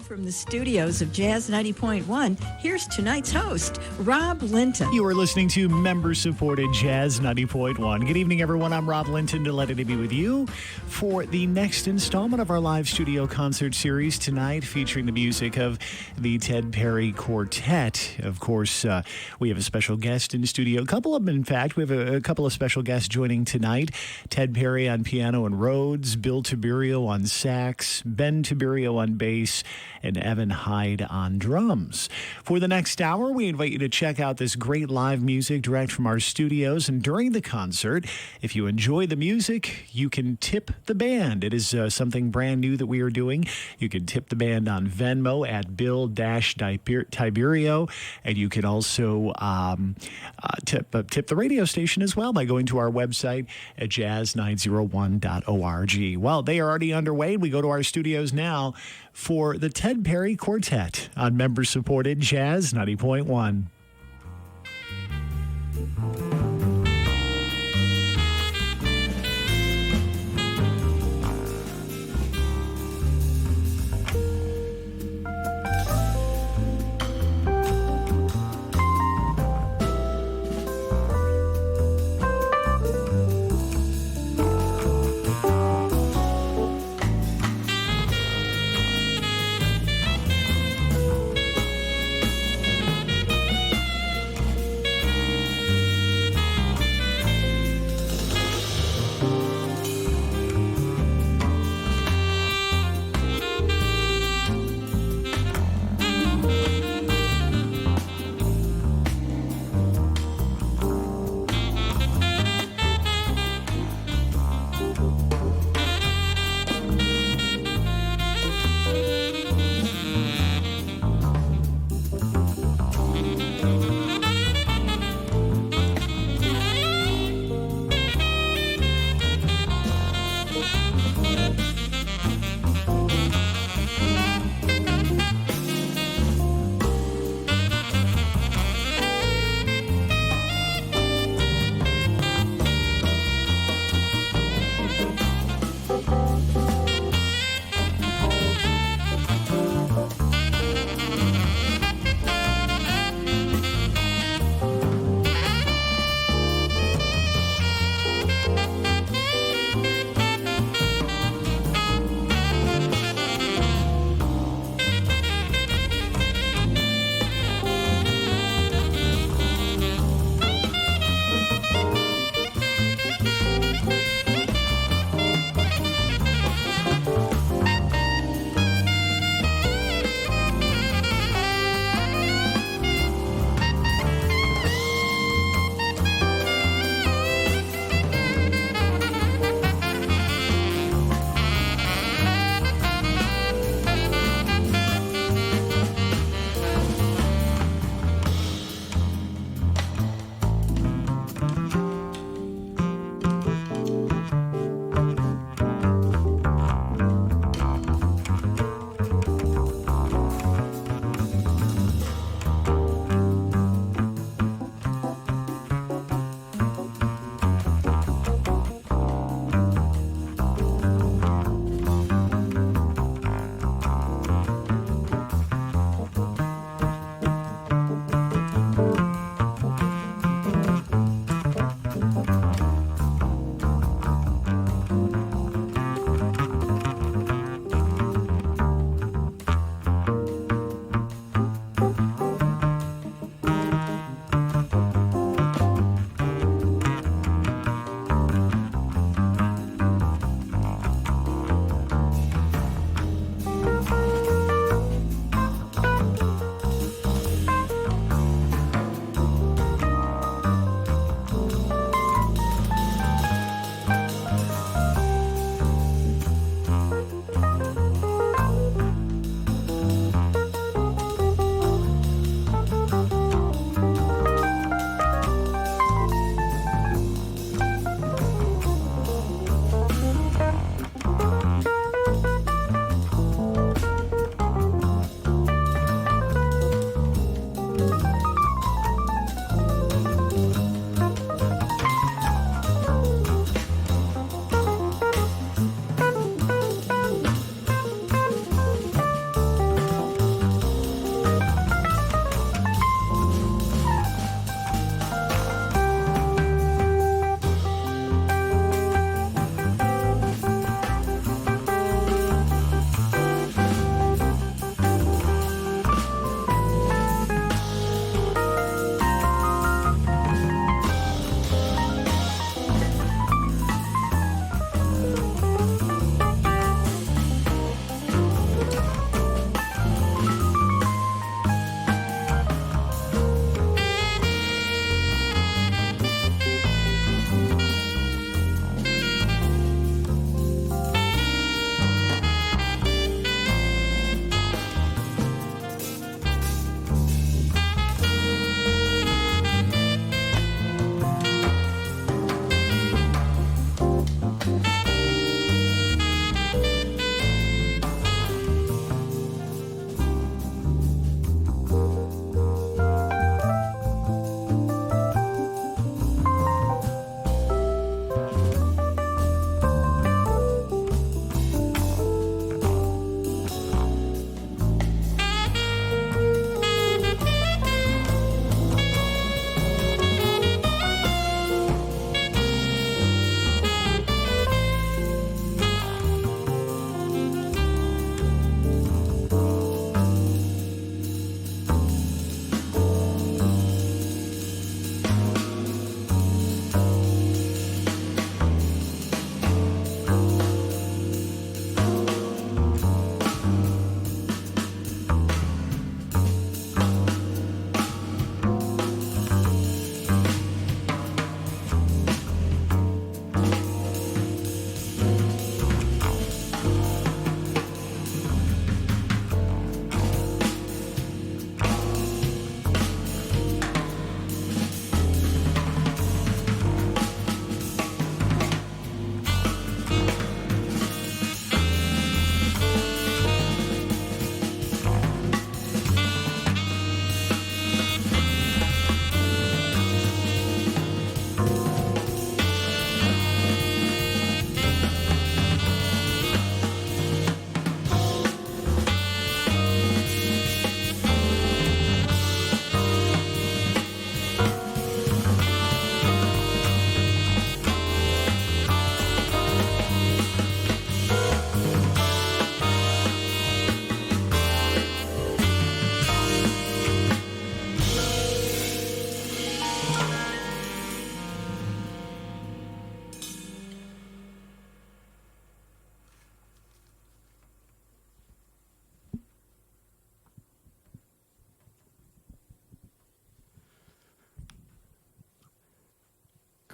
From the studios of Jazz 90.1, here's tonight's host, Rob Linton. You are listening to member-supported Jazz 90.1. Good evening, everyone. I'm Rob Linton, delighted to be with you for the next installment of our live studio concert series tonight, featuring the music of the Ted Perry Quartet. Of course, we have a special guest in the studio. A couple of them, in fact. We have a couple of special guests joining tonight. Ted Perry on piano and Rhodes, Bill Tiberio on sax, Ben Tiberio on bass, and Evan Hyde on drums. For the next hour, we invite you to check out this great live music direct from our studios. And during the concert, if you enjoy the music, you can tip the band. It is something brand new that we are doing. You can tip the band on Venmo at Bill-Tiberio. And you can also tip the radio station as well by going to our website at Jazz90.1.org. Well, they are already underway. We go to our studios now for the Ted Perry Quartet on member-supported Jazz 90.1.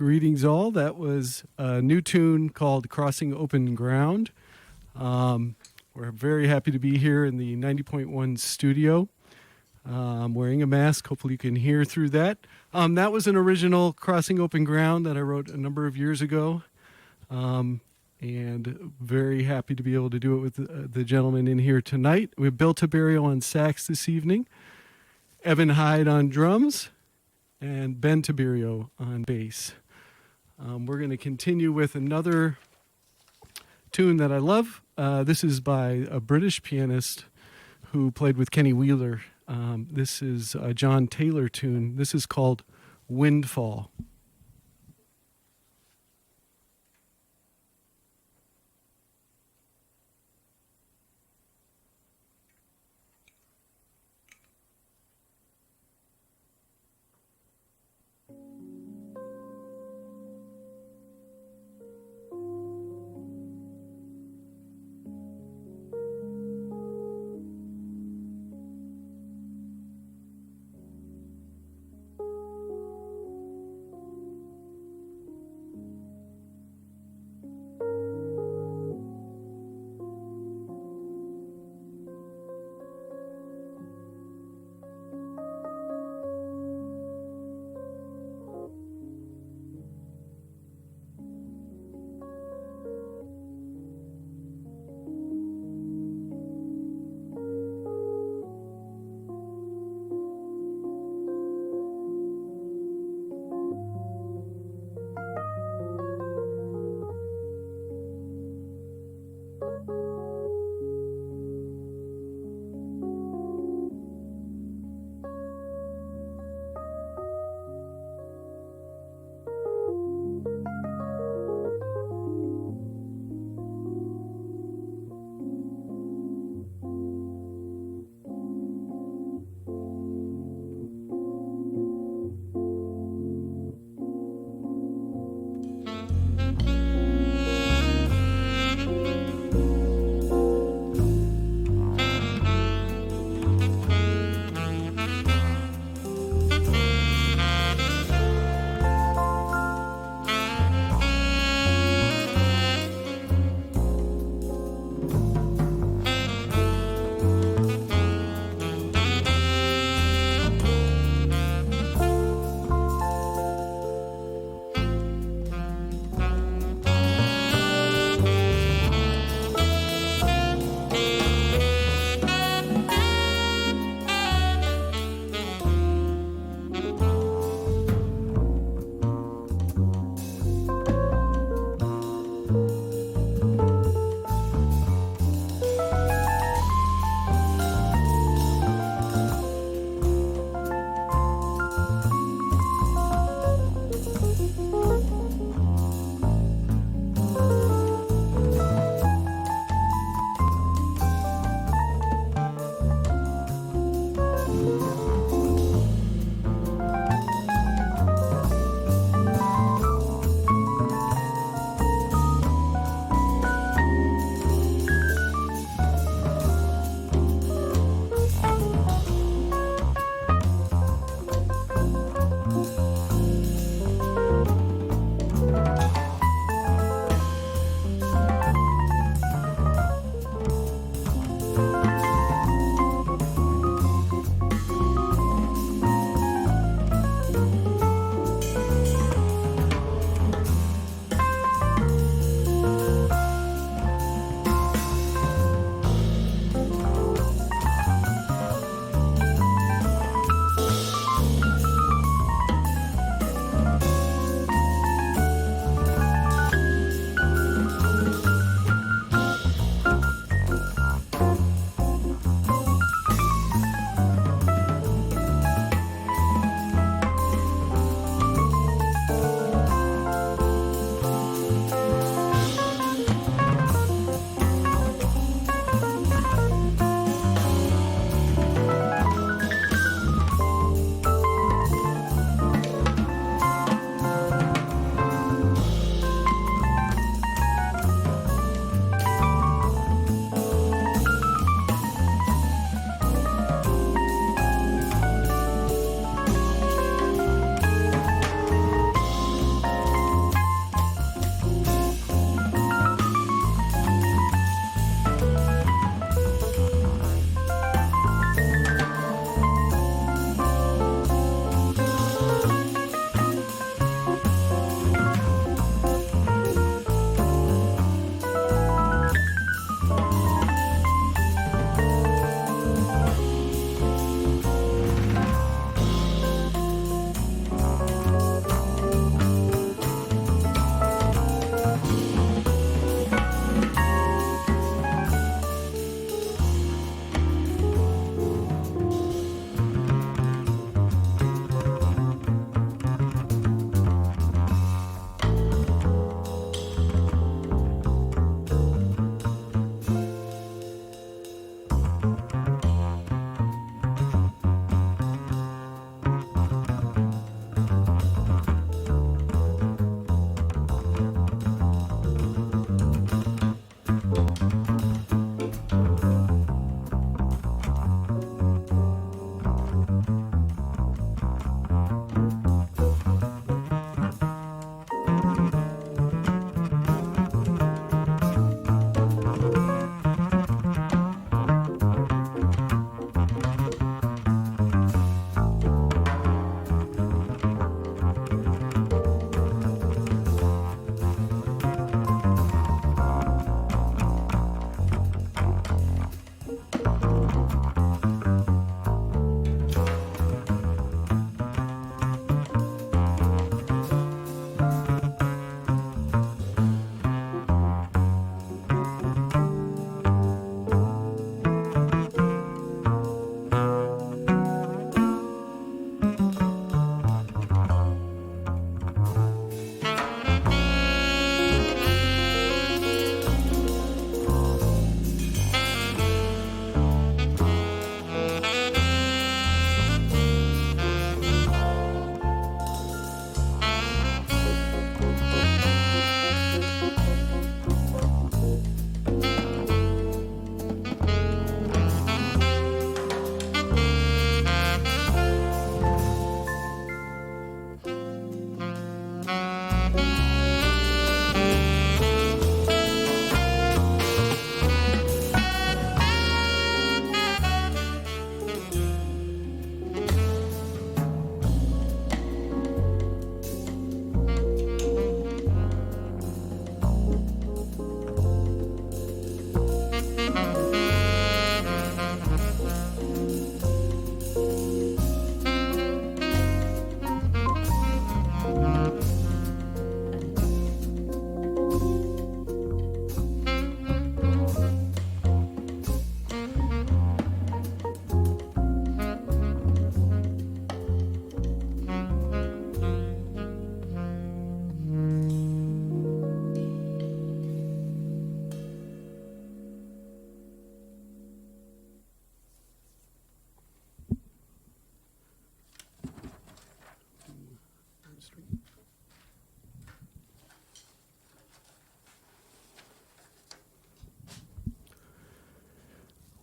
Greetings all. That was a new tune called Crossing Open Ground. We're very happy to be here in the 90.1 studio. I'm wearing a mask. Hopefully you can hear through that. That was an original Crossing Open Ground that I wrote a number of years ago. And very happy to be able to do it with the gentleman in here tonight. We have Bill Tiberio on sax this evening, Evan Hyde on drums, and Ben Tiberio on bass. We're going to continue with another tune that I love. This is by a British pianist who played with Kenny Wheeler. This is a John Taylor tune. This is called Windfall.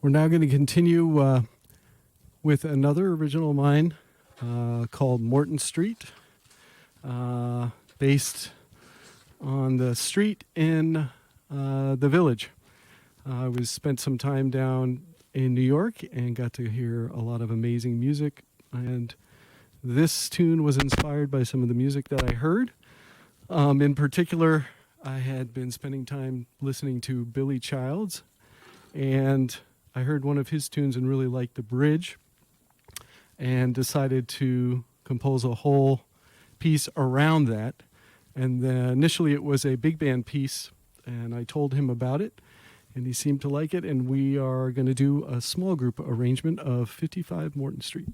We're now going to continue with another original of mine called Morton Street, based on the street in the Village. I spent some time down in New York and got to hear a lot of amazing music, and this tune was inspired by some of the music that I heard. In particular, I had been spending time listening to Billy Childs, and I heard one of his tunes and really liked the bridge and decided to compose a whole piece around that. And initially it was a big band piece, and I told him about it, and he seemed to like it, and we are going to do a small group arrangement of 55 Morton Street.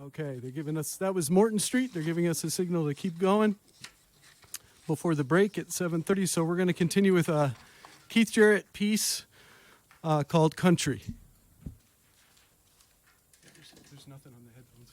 Okay, they're giving us, that was Morton Street. They're giving us a signal to keep going before the break at 7:30. So we're going to continue with a Keith Jarrett piece called Country. There's nothing on the headphones.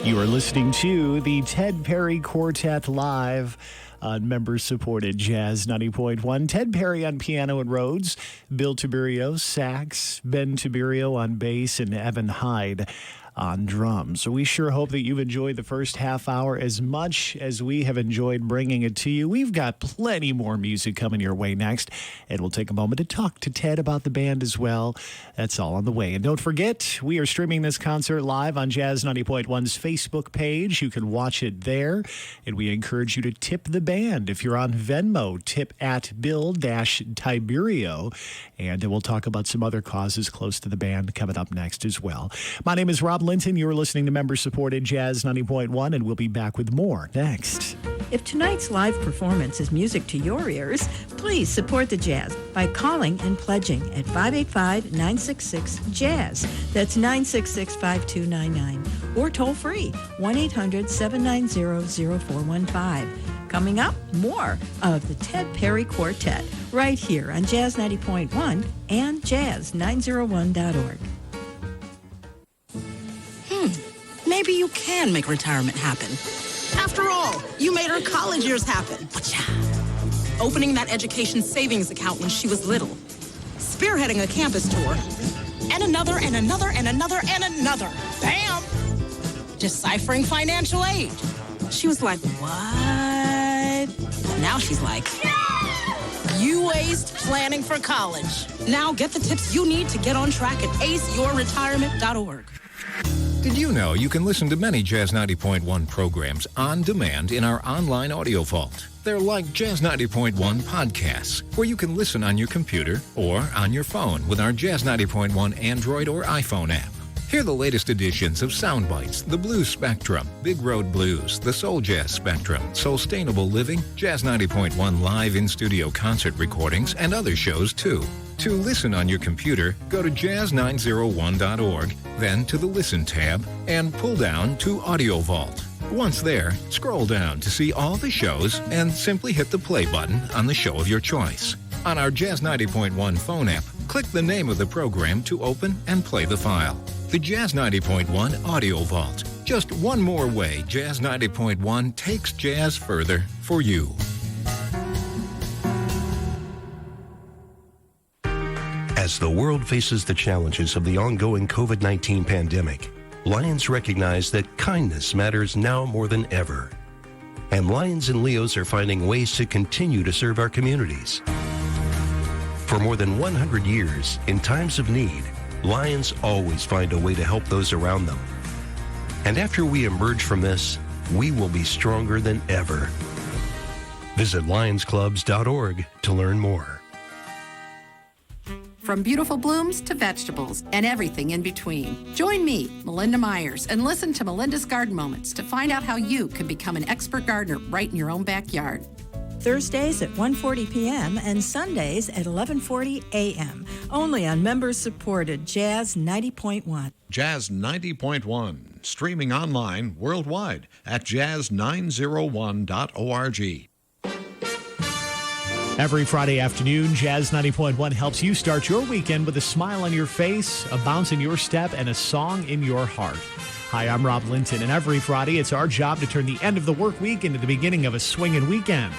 You are listening to the Ted Perry Quartet live on member-supported Jazz 90.1. Ted Perry on piano and Rhodes, Bill Tiberio sax, Ben Tiberio on bass, and Evan Hyde on drums. So we sure hope that you've enjoyed the first half hour as much as we have enjoyed bringing it to you. We've got plenty more music coming your way next, and we'll take a moment to talk to Ted about the band as well. That's all on the way. And don't forget, we are streaming this concert live on Jazz 90.1's Facebook page. You can watch it there, and we encourage you to tip the band. If you're on Venmo, tip at Bill-Tiberio, and we'll talk about some other causes close to the band coming up next as well. My name is Rob Linton. You're listening to member-supported Jazz 90.1, and we'll be back with more next. If tonight's live performance is music to your ears, please support the Jazz by calling and pledging at 585-966-JAZZ. That's 966-5299. Or toll free, 1-800-790-0415. Coming up, more of the Ted Perry Quartet right here on Jazz 90.1 and Jazz901.org. Maybe you can make retirement happen. After all, you made her college years happen. Opening that education savings account when she was little. Spearheading a campus tour. And another, and another, and another, and another. Bam! Deciphering financial aid. She was like, what? Now she's like, you aced planning for college. Now get the tips you need to get on track at aceyourretirement.org. Did you know you can listen to many Jazz 90.1 programs on demand in our online audio vault? They're like Jazz 90.1 podcasts, where you can listen on your computer or on your phone with our Jazz 90.1 Android or iPhone app. Hear the latest editions of Soundbites, The Blues Spectrum, Big Road Blues, The Soul Jazz Spectrum, Soulstainable Living, Jazz 90.1 live in-studio concert recordings, and other shows too. To listen on your computer, go to jazz901.org, then to the Listen tab, and pull down to Audio Vault. Once there, scroll down to see all the shows and simply hit the play button on the show of your choice. On our Jazz 90.1 phone app, click the name of the program to open and play the file. The Jazz 90.1 Audio Vault. Just one more way Jazz 90.1 takes jazz further for you. As the world faces the challenges of the ongoing COVID-19 pandemic, Lions recognize that kindness matters now more than ever. And Lions and Leos are finding ways to continue to serve our communities. For more than 100 years, in times of need, Lions always find a way to help those around them. And after we emerge from this, we will be stronger than ever. Visit lionsclubs.org to learn more. From beautiful blooms to vegetables and everything in between. Join me, Melinda Myers, and listen to Melinda's Garden Moments to find out how you can become an expert gardener right in your own backyard. Thursdays at 1:40 p.m. and Sundays at 11:40 a.m. Only on members-supported Jazz 90.1. Jazz 90.1, streaming online worldwide at jazz901.org. Every Friday afternoon, Jazz 90.1 helps you start your weekend with a smile on your face, a bounce in your step, and a song in your heart. Hi, I'm Rob Linton, and every Friday it's our job to turn the end of the work week into the beginning of a swinging weekend.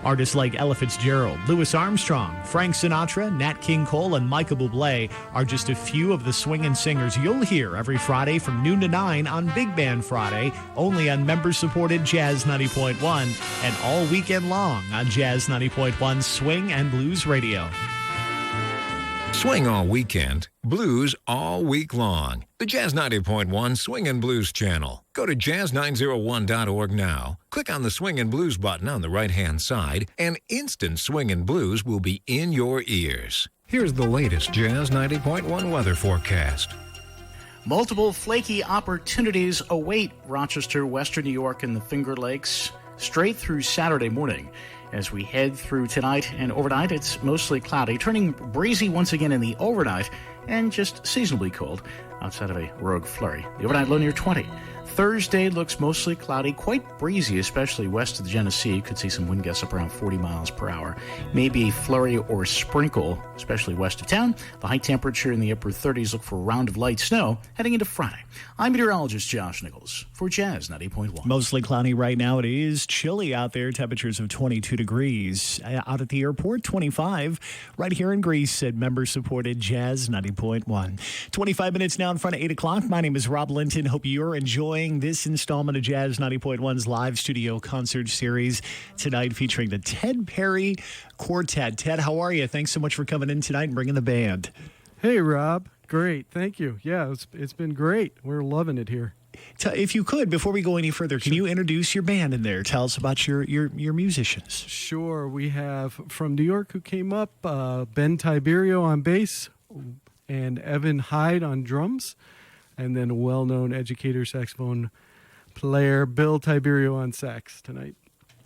Artists like Ella Fitzgerald, Louis Armstrong, Frank Sinatra, Nat King Cole, and Michael Bublé are just a few of the swinging singers you'll hear every Friday from noon to 9 on Big Band Friday, only on member-supported Jazz 90.1, and all weekend long on Jazz 90.1 Swing and Blues Radio. Swing all weekend, blues all week long. The Jazz 90.1 Swing and Blues channel. Go to jazz901.org now. Click on the Swing and Blues button on the right-hand side, and instant swing and blues will be in your ears. Here's the latest Jazz 90.1 weather forecast. Multiple flaky opportunities await Rochester, Western New York, and the Finger Lakes straight through Saturday morning. As we head through tonight and overnight, it's mostly cloudy, turning breezy once again in the overnight, and just seasonably cold. outside of a rogue flurry. The overnight low near 20. Thursday looks mostly cloudy, quite breezy, especially west of the Genesee. Could see some wind gusts up around 40 miles per hour. Maybe a flurry or sprinkle, especially west of town. The high temperature in the upper 30s. Look for a round of light snow heading into Friday. I'm meteorologist Josh Nichols for Jazz 90.1. Mostly cloudy right now. It is chilly out there. Temperatures of 22 degrees. Out at the airport, 25. Right here in Greece at member-supported Jazz 90.1. 25 minutes now in front of 8 o'clock. My name is Rob Linton. Hope you're enjoying this installment of Jazz 90.1's live studio concert series tonight, featuring the Ted Perry Quartet. Ted, how are you? Thanks so much for coming in tonight and bringing the band. Hey, Rob. Great. Thank you. Yeah, it's been great. We're loving it here. If you could, before we go any further, can you introduce your band in there? Tell us about your musicians. Sure. We have from New York who came up, Ben Tiberio on bass and Evan Hyde on drums, and then a well-known educator saxophone player, Bill Tiberio on sax tonight.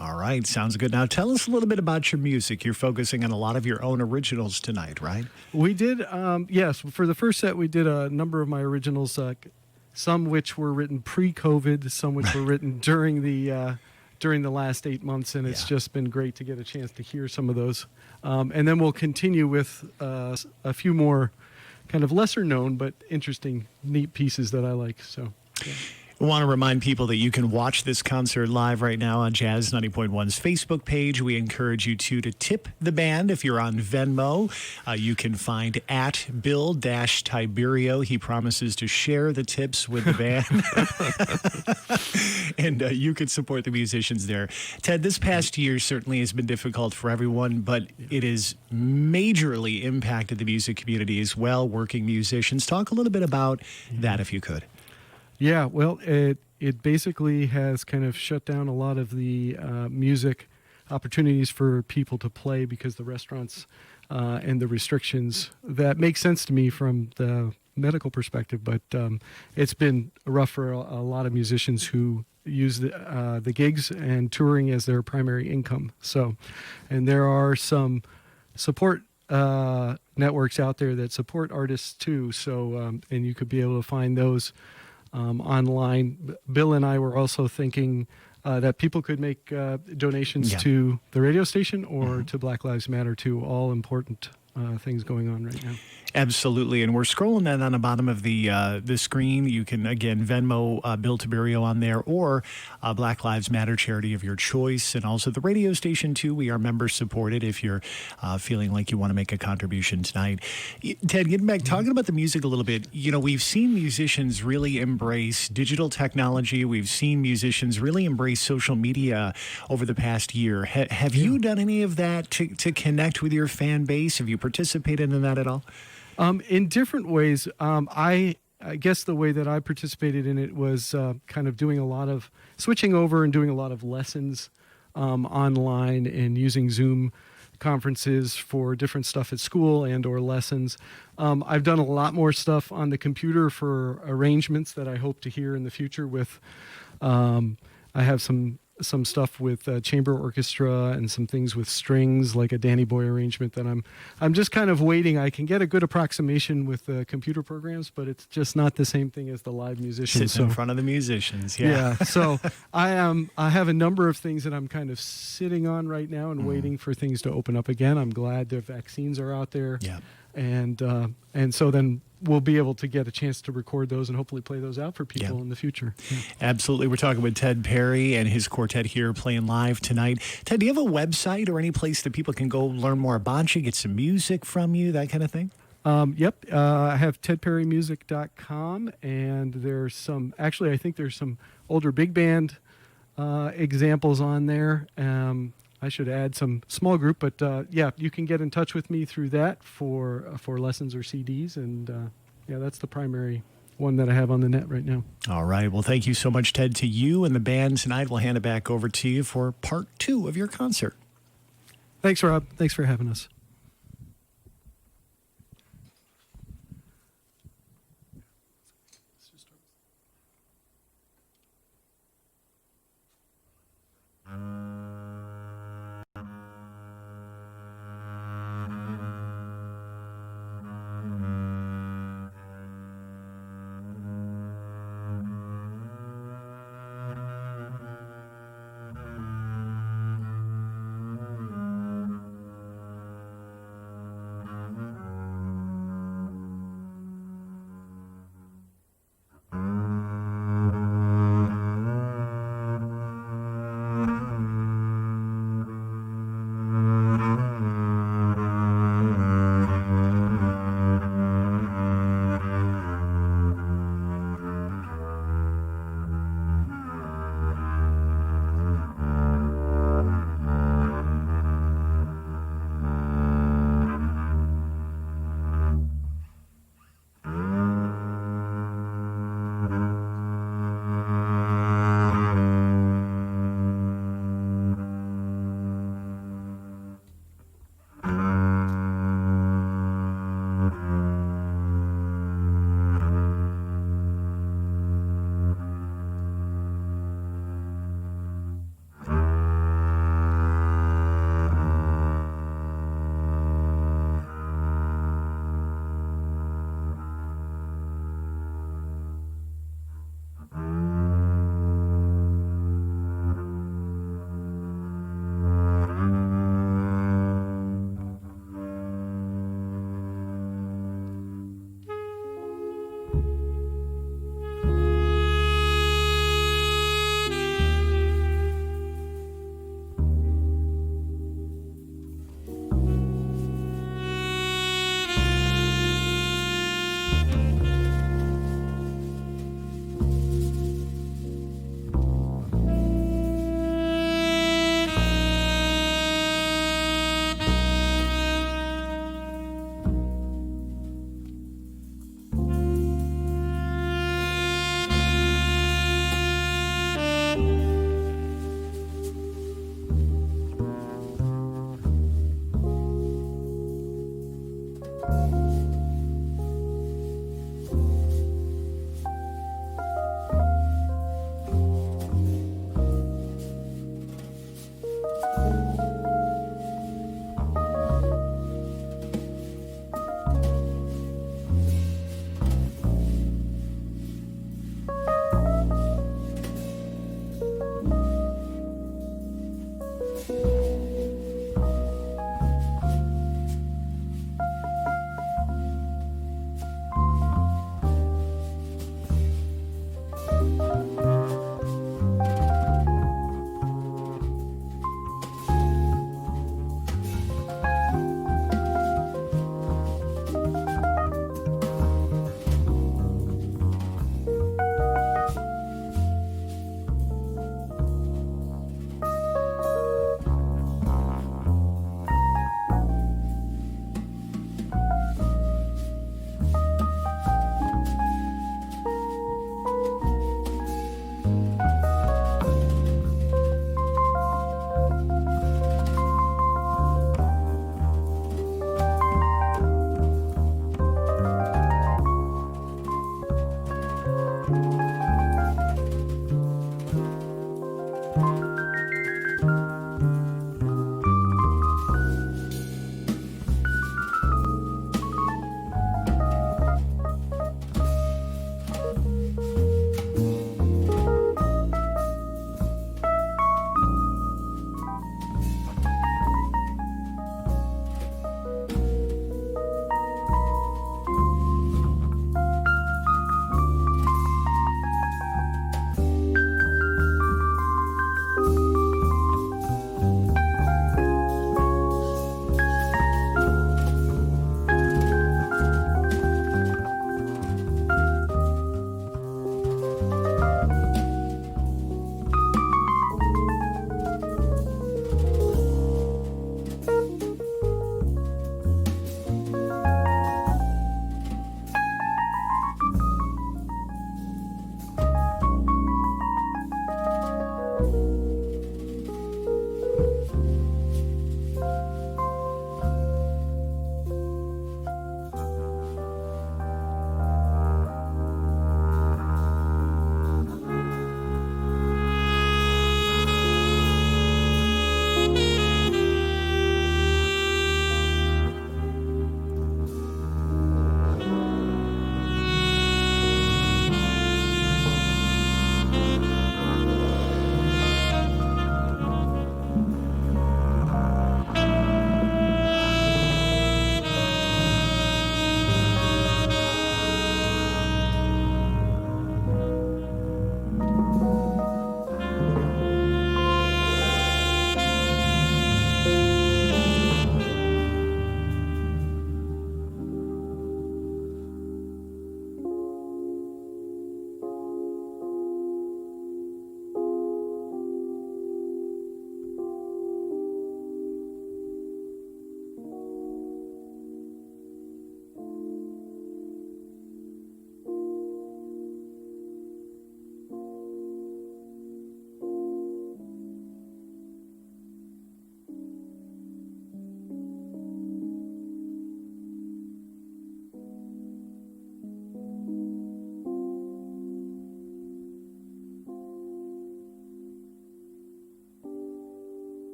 All right, sounds good. Now tell us a little bit about your music. You're focusing on a lot of your own originals tonight, right? We did, yes. For the first set, we did a number of my originals, some which were written pre-COVID, some which were written during the last 8 months, and it's just been great to get a chance to hear some of those. And then we'll continue with a few more kind of lesser known but interesting, neat pieces that I like. So, yeah. I want to remind people that you can watch this concert live right now on Jazz 90.1's Facebook page. We encourage you to tip the band. If you're on Venmo, you can find at Bill-Tiberio. He promises to share the tips with the band. And you can support the musicians there. Ted, this past year certainly has been difficult for everyone, but it has majorly impacted the music community as well, working musicians. Talk a little bit about that, if you could. Yeah, well, it basically has kind of shut down a lot of the music opportunities for people to play because the restaurants and the restrictions. That makes sense to me from the medical perspective, but it's been rough for a lot of musicians who use the gigs and touring as their primary income. So, and there are some support networks out there that support artists too. So, and you could be able to find those online. Bill and I were also thinking that people could make donations to the radio station or to Black Lives Matter too. All important things going on right now. Absolutely, and we're scrolling that on the bottom of the screen. You can, again, Venmo Bill Tiberio on there, or Black Lives Matter charity of your choice, and also the radio station, too. We are member-supported if you're feeling like you want to make a contribution tonight. Ted, getting back, talking about the music a little bit, you know, we've seen musicians really embrace digital technology. We've seen musicians really embrace social media over the past year. Have you done any of that to connect with your fan base? Have you participated in that at all? In different ways. I guess the way that I participated in it was kind of doing a lot of switching over and doing a lot of lessons online and using Zoom conferences for different stuff at school and or lessons. I've done a lot more stuff on the computer for arrangements that I hope to hear in the future with. I have some stuff with chamber orchestra and some things with strings, like a Danny Boy arrangement that I'm just kind of waiting. I can get a good approximation with computer programs, but it's just not the same thing as the live musicians. Sitting in front of the musicians, So I have a number of things that I'm kind of sitting on right now and waiting for things to open up again. I'm glad the vaccines are out there. Yeah. And so then we'll be able to get a chance to record those and hopefully play those out for people in the future. Yeah. Absolutely. We're talking with Ted Perry and his quartet here playing live tonight. Ted, do you have a website or any place that people can go learn more about you, get some music from you, that kind of thing? Yep. I have tedperrymusic.com, and there's some, actually, I think there's some older big band examples on there. I should add some small group, but yeah, you can get in touch with me through that for lessons or CDs, and yeah, that's the primary one that I have on the net right now. All right. Well, thank you so much, Ted, to you and the band tonight. We'll hand it back over to you for part 2 of your concert. Thanks, Rob. Thanks for having us.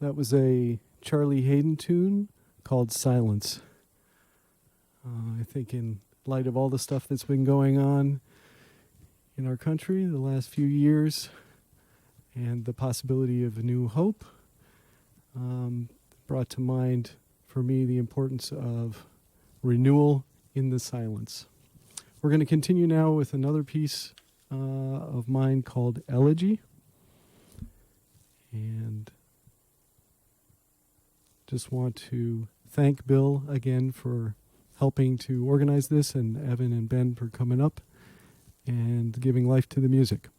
That was a Charlie Hayden tune called Silence. I think in light of all the stuff that's been going on in our country the last few years and the possibility of a new hope, brought to mind for me the importance of renewal in the silence. We're going to continue now with another piece of mine called Elegy. And just want to thank Bill again for helping to organize this, and Evan and Ben for coming up and giving life to the music.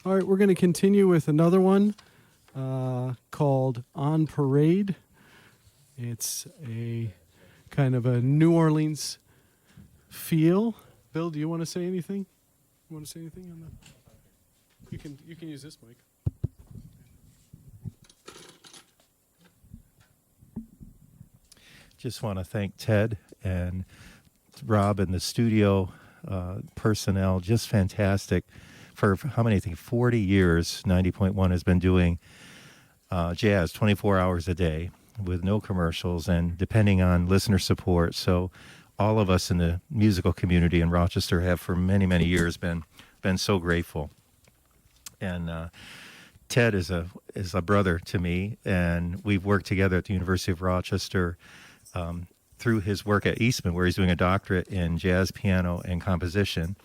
All right, we're going to continue with another one called On Parade. It's a kind of a New Orleans feel. Bill, do you want to say anything? You want to say anything on that? You can use this mic. Just want to thank Ted and Rob and the studio personnel. Just fantastic. For how many, I think 40 years, 90.1 has been doing jazz 24 hours a day with no commercials and depending on listener support. So all of us in the musical community in Rochester have for many, many years been so grateful. And Ted is a brother to me, and we've worked together at the University of Rochester through his work at Eastman, where he's doing a doctorate in jazz, piano, and composition.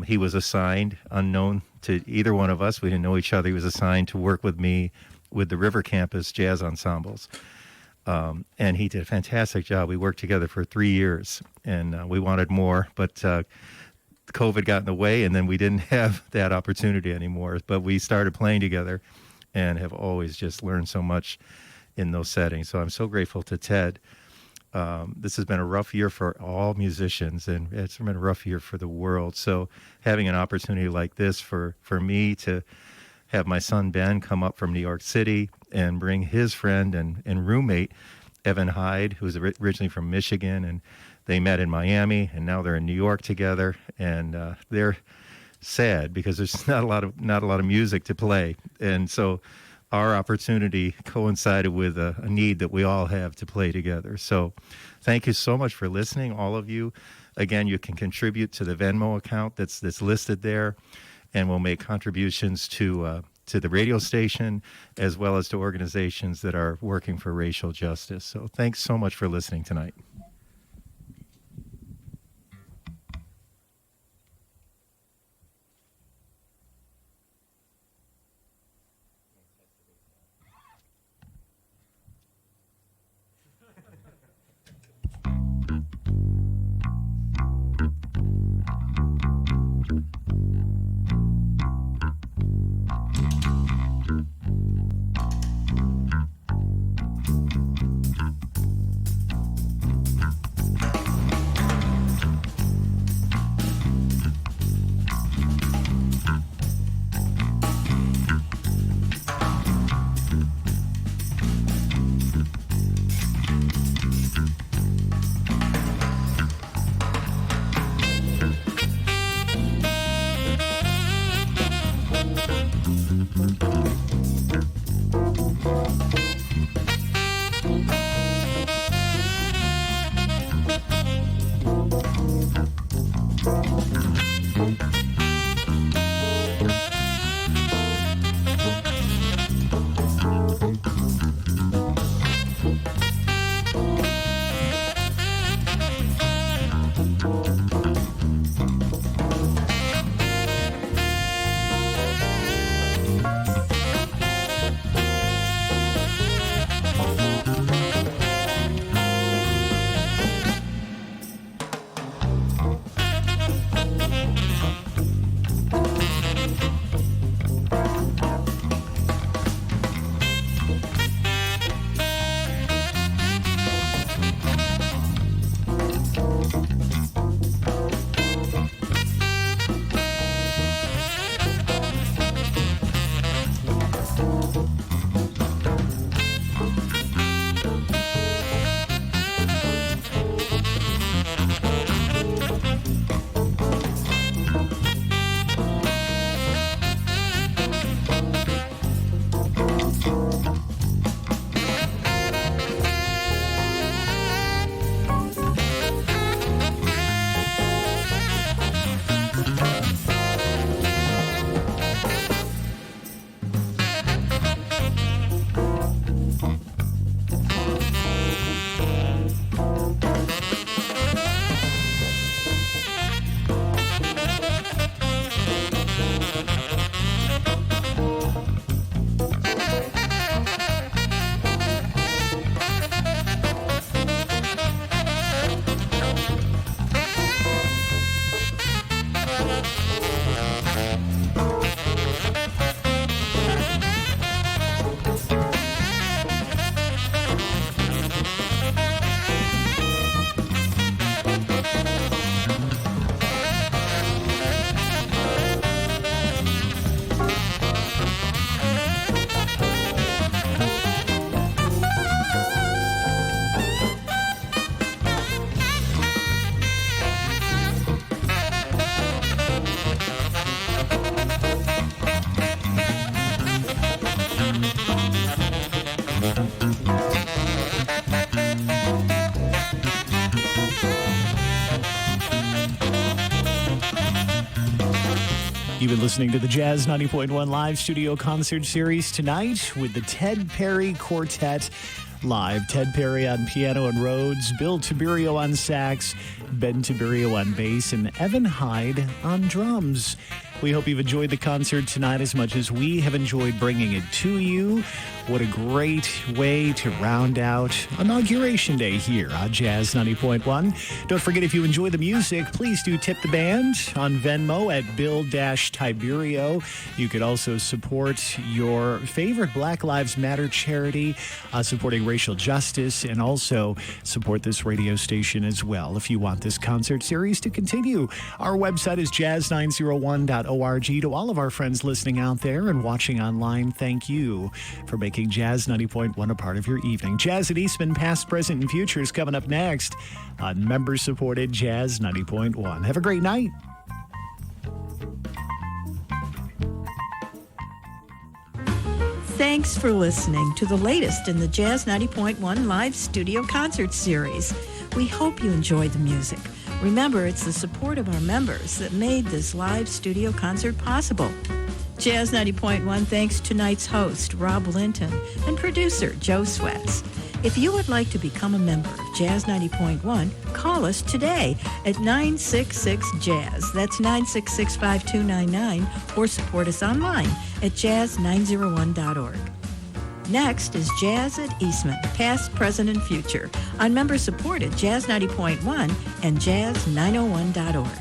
He was assigned, unknown to either one of us, we didn't know each other, he was assigned to work with me with the River Campus Jazz Ensembles. And he did a fantastic job. We worked together for 3 years, and we wanted more, but COVID got in the way, and then we didn't have that opportunity anymore. But we started playing together and have always just learned so much in those settings. So I'm so grateful to Ted. This has been a rough year for all musicians, and it's been a rough year for the world. So having an opportunity like this for me to have my son Ben come up from New York City and bring his friend and roommate, Evan Hyde, who's originally from Michigan, and they met in Miami, and now they're in New York together, and they're sad because there's not a lot of music to play. And so our opportunity coincided with a need that we all have to play together. So thank you so much for listening, all of you. Again, you can contribute to the Venmo account that's listed there, and we'll make contributions to the radio station as well as to organizations that are working for racial justice. So thanks so much for listening tonight. You've been listening to the Jazz 90.1 live studio concert series tonight with the Ted Perry Quartet live. Ted Perry on piano and Rhodes, Bill Tiberio on sax, Ben Tiberio on bass, and Evan Hyde on drums. We hope you've enjoyed the concert tonight as much as we have enjoyed bringing it to you. What a great way to round out Inauguration Day here on Jazz 90.1. Don't forget, if you enjoy the music, please do tip the band on Venmo at Bill-Tiberio. You could also support your favorite Black Lives Matter charity, supporting racial justice, and also support this radio station as well if you want this concert series to continue. Our website is jazz901.org. To all of our friends listening out there and watching online, thank you for making Jazz 90.1 a part of your evening. Jazz at Eastman, past, present, and future is coming up next on member-supported Jazz 90.1. Have a great night. Thanks for listening to the latest in the Jazz 90.1 live studio concert series. We hope you enjoyed the music. Remember, it's the support of our members that made this live studio concert possible. Jazz 90.1 thanks tonight's host, Rob Linton, and producer, Joe Sweats. If you would like to become a member of Jazz 90.1, call us today at 966-JAZZ. That's 966-5299, or support us online at jazz901.org. Next is Jazz at Eastman, past, present, and future, on member-supported Jazz 90.1 and jazz901.org.